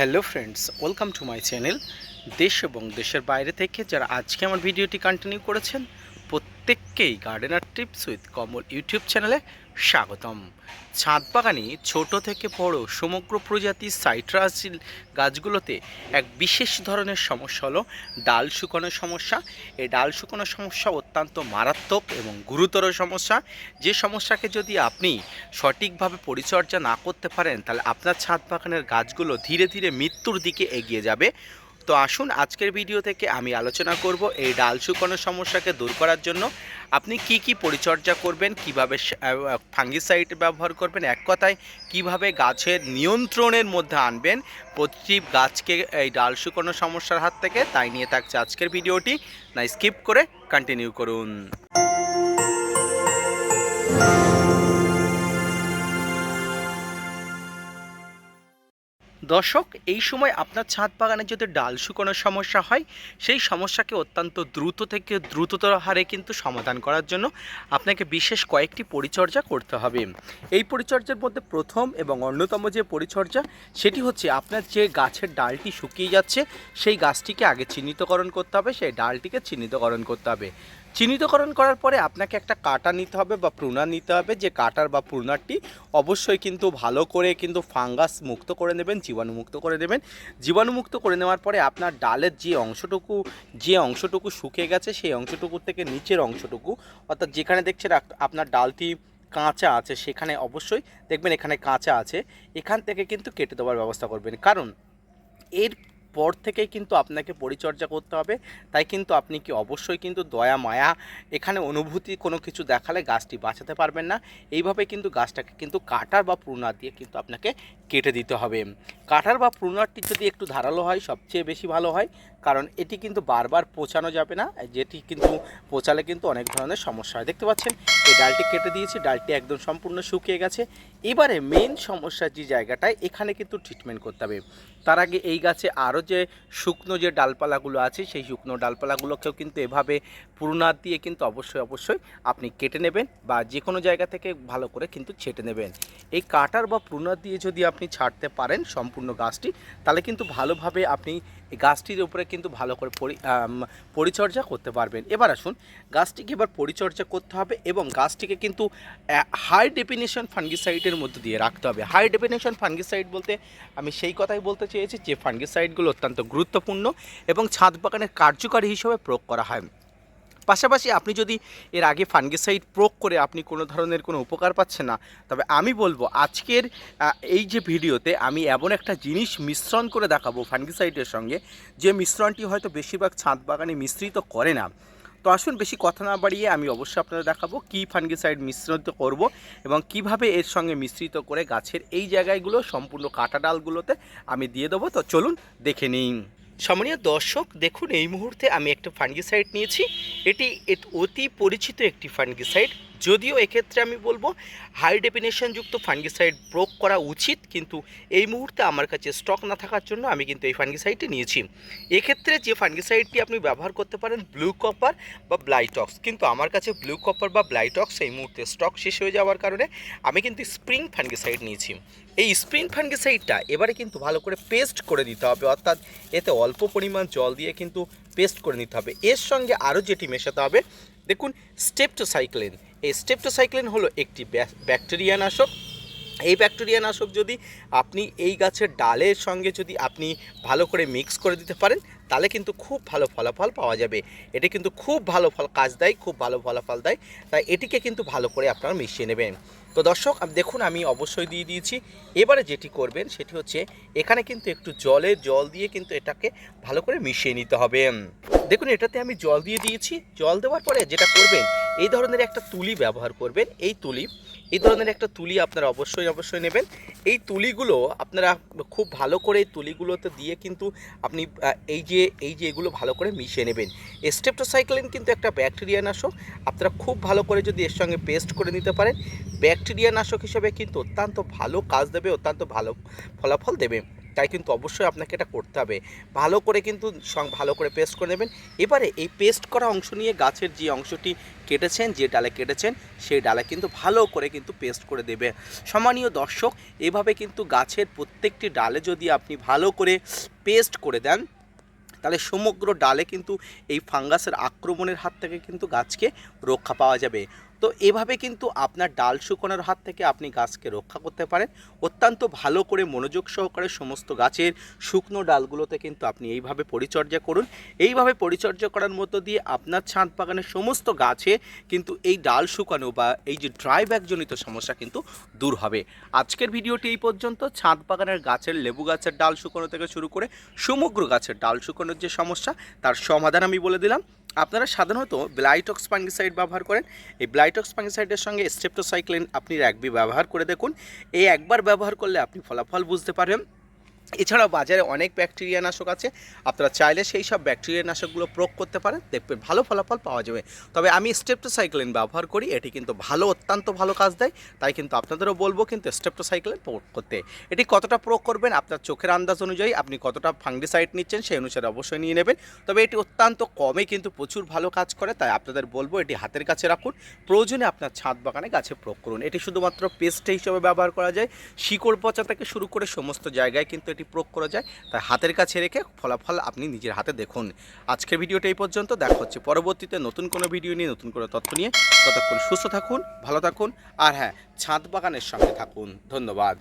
Hello friends, welcome to my channel. দেশ এবং দেশের বাইরে থেকে যারা আজকে আমার ভিডিওটি কন্টিনিউ করেছেন প্রত্যেককেই gardener tips with Kamal YouTube চ্যানেলে স্বাগতম। ছাদ বাগানে ছোট থেকে বড় সমগ্র প্রজাতির সাইট্রাস গাছগুলোতে এক বিশেষ ধরনের সমস্যা হলো ডাল শুকানোর সমস্যা। এই ডাল শুকানোর সমস্যা অত্যন্ত মারাত্মক এবং গুরুতর সমস্যা। যে সমস্যাকে যদি আপনি সঠিকভাবে পরিচর্যা না করতে পারেন তাহলে আপনার ছাদ বাগানের গাছগুলো ধীরে ধীরে মৃত্যুর দিকে এগিয়ে যাবে। তো আসুন আজকের ভিডিও থেকে আমি আলোচনা করব এই ডাল শুকানোর সমস্যাকে দূর করার জন্য আপনি কি পরিচর্যা করবেন, কিভাবে ফাঙ্গিসাইড ব্যবহার করবেন, এক কথায় কিভাবে গাছের নিয়ন্ত্রণের মধ্যে আনবেন প্রতিটি গাছকে এই ডাল শুকানোর সমস্যার হাত থেকে। তাই নিয়ে থাকছে আজকের ভিডিওটি, না স্কিপ করে কন্টিনিউ করুন। দর্শক, এই সময় আপনার ছাদ বাগানে যদি ডাল শুকানোর সমস্যা হয়, সেই সমস্যাকে অত্যন্ত দ্রুত থেকে দ্রুততর হারে কিন্তু সমাধান করার জন্য আপনাকে বিশেষ কয়েকটি পরিচর্যা করতে হবে। এই পরিচর্যার মধ্যে প্রথম এবং অন্যতম যে পরিচর্যা সেটি হচ্ছে আপনার যে গাছের ডালটি শুকিয়ে যাচ্ছে সেই গাছটিকে আগে চিহ্নিতকরণ করতে হবে, সেই ডালটিকে চিহ্নিতকরণ করতে হবে। চিহ্নিতকরণ করার পরে আপনাকে একটা কাটা নিতে হবে বা প্রুনার নিতে হবে। যে কাটার বা প্রুনারটি অবশ্যই কিন্তু ভালো করে কিন্তু ফাঙ্গাস মুক্ত করে নেবেন, জীবাণুমুক্ত করে দেবেন। জীবাণুমুক্ত করে নেওয়ার পরে আপনার ডালের যে অংশটুকু শুকিয়ে গেছে সেই অংশটুকু থেকে নিচের অংশটুকু, অর্থাৎ যেখানে দেখছেন আপনার ডালটি কাঁচা আছে সেখানে অবশ্যই দেখবেন এখানে কাঁচা আছে, এখান থেকে কিন্তু কেটে দেওয়ার ব্যবস্থা করবেন। কারণ এর পর থেকেই কিন্তু আপনাকে পরিচর্যা করতে হবে। তাই কিন্তু আপনি কি অবশ্যই কিন্তু দয়া মায়া এখানে অনুভূতি কোনো কিছু দেখালে গাছটি বাঁচাতে পারবেন না। এইভাবে কিন্তু গাছটাকে কিন্তু কাটার বা প্রুনার দিয়ে কিন্তু আপনাকে কেটে দিতে হবে। কাটার বা প্রুনারটি যদি একটু ধারালো হয় সবচেয়ে বেশি ভালো হয়, কারণ এটি কিন্তু বারবার পচানো যাবে না, যেটি কিন্তু পচালে কিন্তু অনেক ধরনের সমস্যা হয়। দেখতে পাচ্ছেন এই ডালটি কেটে দিয়েছি, ডালটি একদম সম্পূর্ণ শুকিয়ে গেছে। এবারে মেন সমস্যার যে জায়গাটায় এখানে কিন্তু ট্রিটমেন্ট করতে হবে। তার আগে এই গাছে আরও যে শুকনো যে ডালপালাগুলো আছে সেই শুকনো ডালপালাগুলোকেও কিন্তু এভাবে প্রুনার দিয়ে কিন্তু অবশ্যই আপনি কেটে নেবেন বা যে কোনো জায়গা থেকে ভালো করে কিন্তু ছেটে নেবেন। এই কাটার বা প্রুনার দিয়ে যদি আপনি ছাড়তে পারেন সম্পূর্ণ গাছটি, তাহলে কিন্তু ভালোভাবে আপনি এই গাছটির উপরে কিন্তু ভালো করে পরিচর্যা করতে পারবেন। এবার আসুন, গাছটিকে এবার পরিচর্যা করতে হবে এবং গাছটিকে কিন্তু হাই ডেফিনেশন ফাঙ্গিসাইডের মধ্যে দিয়ে রাখতে হবে। হাই ডেফিনেশন ফাঙ্গিসাইড বলতে আমি সেই কথাই বলতে চেয়েছি যে ফাঙ্গিসাইডগুলো অত্যন্ত গুরুত্বপূর্ণ এবং ছাদ বাগানের কার্যকারী হিসেবে প্রয়োগ করা হয়। পাশাপাশি আপনি যদি এর আগে ফাঙ্গিসাইড প্রয়োগ করে আপনি কোনো ধরনের কোনো উপকার পাচ্ছেন না, তবে আমি বলবো আজকের এই যে ভিডিওতে আমি এমন একটা জিনিস মিশ্রণ করে দেখাবো ফাঙ্গিসাইডের সঙ্গে, যে মিশ্রণটি হয়তো বেশিরভাগ ছাদ বাগানে মিশ্রিত করে না। তো আসুন বেশি কথা না বাড়িয়ে আমি অবশ্যই আপনাদের দেখাবো কী ফাঙ্গিসাইড মিশ্রিত করব এবং কিভাবে এর সঙ্গে মিশ্রিত করে গাছের এই জায়গাগুলো সম্পূর্ণ কাটা ডালগুলোতে আমি দিয়ে দেবো। তো চলুন দেখে নিন। সম্মানীয় দর্শক, দেখুন এই মুহূর্তে আমি একটা ফাঙ্গিসাইড নিয়েছি। এটি অতি পরিচিত একটি ফাঙ্গিসাইড, যদিও এক্ষেত্রে আমি বলবো হাই ডেফিনেশনযুক্ত ফাঙ্গিসাইড প্রয়োগ করা উচিত, কিন্তু এই মুহূর্তে আমার কাছে স্টক না থাকার জন্য আমি কিন্তু এই ফাঙ্গিসাইডটি নিয়েছি। এক্ষেত্রে যে ফাঙ্গিসাইডটি আপনি ব্যবহার করতে পারেন ব্লু কপার বা ব্লাইটক্স, কিন্তু আমার কাছে ব্লু কপার বা ব্লাইটক্স এই মুহূর্তে স্টক শেষ হয়ে যাওয়ার কারণে আমি কিন্তু স্প্রিং ফাঙ্গিসাইড নিয়েছি। এই স্প্রিং ফাঙ্গিসাইডটা এবারে কিন্তু ভালো করে পেস্ট করে দিতে হবে, অর্থাৎ এতে অল্প পরিমাণ জল দিয়ে কিন্তু পেস্ট করে নিতে হবে। এর সঙ্গে আরও যেটি মেশাতে হবে, দেখুন স্টেপটোসাইক্লিন। এই স্টেপটোসাইক্লিন হলো একটি ব্যাকটেরিয়া নাশক। এই ব্যাকটেরিয়া নাশক যদি আপনি এই গাছের ডালের সঙ্গে যদি আপনি ভালো করে মিক্স করে দিতে পারেন তাহলে কিন্তু খুব ভালো ফলাফল পাওয়া যাবে। এটা কিন্তু খুব ভালো কাজ দেয়, খুব ভালো ফলাফল দেয়। তাই এটিকে কিন্তু ভালো করে আপনারা মিশিয়ে নেবেন। তো দর্শক দেখুন আমি অবশ্যই দিয়ে দিয়েছি। এবারে যেটি করবেন সেটি হচ্ছে এখানে কিন্তু একটু জল দিয়ে কিন্তু এটাকে ভালো করে মিশিয়ে নিতে হবে। দেখুন এটাতে আমি জল দিয়ে দিয়েছি। জল দেওয়ার পরে যেটা করবেন, এই ধরনের একটা তুলি ব্যবহার করবেন। এই ধরনের একটা তুলি আপনারা অবশ্যই নেবেন। এই তুলিগুলো আপনারা খুব ভালো করে তুলিগুলোতে দিয়ে কিন্তু আপনি এই যে এগুলো ভালো করে মিশিয়ে নেবেন। স্টেপটোসাইক্লিন কিন্তু একটা ব্যাকটেরিয়া নাশক। আপনারা খুব ভালো করে যদি এর সঙ্গে পেস্ট করে নিতে পারেন, ব্যাকটেরিয়া নাশক হিসেবে কিন্তু অত্যন্ত ভালো কাজ দেবে, অত্যন্ত ভালো ফলাফল দেবে। তাই কিন্তু অবশ্যই আপনাকে এটা করতে হবে। ভালো করে কিন্তু ভালো করে পেস্ট করে নেবেন। এবারে এই পেস্ট করা অংশ নিয়ে গাছের যে অংশটি কেটেছেন, যে ডালে কেটেছেন, সেই ডালে কিন্তু ভালো করে কিন্তু পেস্ট করে দেবে। সম্মানীয় দর্শক, এভাবে কিন্তু গাছের প্রত্যেকটি ডালে যদি আপনি ভালো করে পেস্ট করে দেন, তাহলে সমগ্র ডালে কিন্তু এই ফাঙ্গাসের আক্রমণের হাত থেকে কিন্তু গাছকে রক্ষা পাওয়া যাবে। তো এভাবে কিন্তু আপনার ডাল শুকোনোর হাত থেকে আপনি গাছকে রক্ষা করতে পারেন। অত্যন্ত ভালো করে মনোযোগ সহকারে সমস্ত গাছের শুকনো ডালগুলোতে কিন্তু আপনি এইভাবে পরিচর্যা করুন। এইভাবে পরিচর্যা করার মধ্য দিয়ে আপনার ছাদ বাগানের সমস্ত গাছে কিন্তু এই ডাল শুকানো বা এই যে ড্রাই ব্যাকজনিত সমস্যা কিন্তু দূর হবে। আজকের ভিডিওটি এই পর্যন্ত। ছাদ বাগানের গাছের লেবু গাছের ডাল শুকানো থেকে শুরু করে সমগ্র গাছের ডাল শুকানোর যে সমস্যা, তার সমাধান আমি বলে দিলাম। আপনারা সাধারণত ব্লাইটক্স ফাঙ্গিসাইড ব্যবহার করেন। এই ব্লাইটক্স ফাঙ্গিসাইডের সঙ্গে স্ট্রেপ্টোসাইক্লিন আপনি একবার ব্যবহার করে দেখুন। এই একবার ব্যবহার করলে আপনি ফলাফল বুঝতে পারবেন। এছাড়াও বাজারে অনেক ব্যাকটেরিয়া নাশক আছে, আপনারা চাইলে সেই সব ব্যাকটেরিয়া নাশকগুলো প্রয়োগ করতে পারেন, দেখবেন ভালো ফলাফল পাওয়া যাবে। তবে আমি স্ট্রেপ্টোসাইক্লিন ব্যবহার করি, এটি কিন্তু অত্যন্ত ভালো কাজ দেয়। তাই কিন্তু আপনাদেরও বলবো কিন্তু স্ট্রেপ্টোসাইক্লিন প্রয়োগ করতে। এটি কতটা প্রয়োগ করবেন আপনার চোখের আন্দাজ অনুযায়ী, আপনি কতটা ফাঙ্গিসাইড নিচ্ছেন সেই অনুসারে অবশ্যই নিয়ে নেবেন। তবে এটি অত্যন্ত কমে কিন্তু প্রচুর ভালো কাজ করে, তাই আপনাদের বলবো এটি হাতের কাছে রাখুন। প্রয়োজনে আপনার ছাদ বাগানে গাছে প্রয়োগ করুন। এটি শুধুমাত্র পেস্ট হিসেবে ব্যবহার করা যায়, শিকড় পচা থেকে শুরু করে সমস্ত জায়গায় কিন্তু এটি প্রয়োগ করা যায়। তাই হাতের কাছে রেখে ফলাফল আপনি নিজের হাতে দেখুন। আজকের ভিডিওটা এই পর্যন্ত। দেখা হচ্ছে পরবর্তীতে নতুন কোনো ভিডিও নিয়ে, নতুন কোনো তথ্য নিয়ে। ততক্ষণ সুস্থ থাকুন, ভালো থাকুন, আর হ্যাঁ, ছাদ বাগানের সঙ্গে থাকুন। ধন্যবাদ।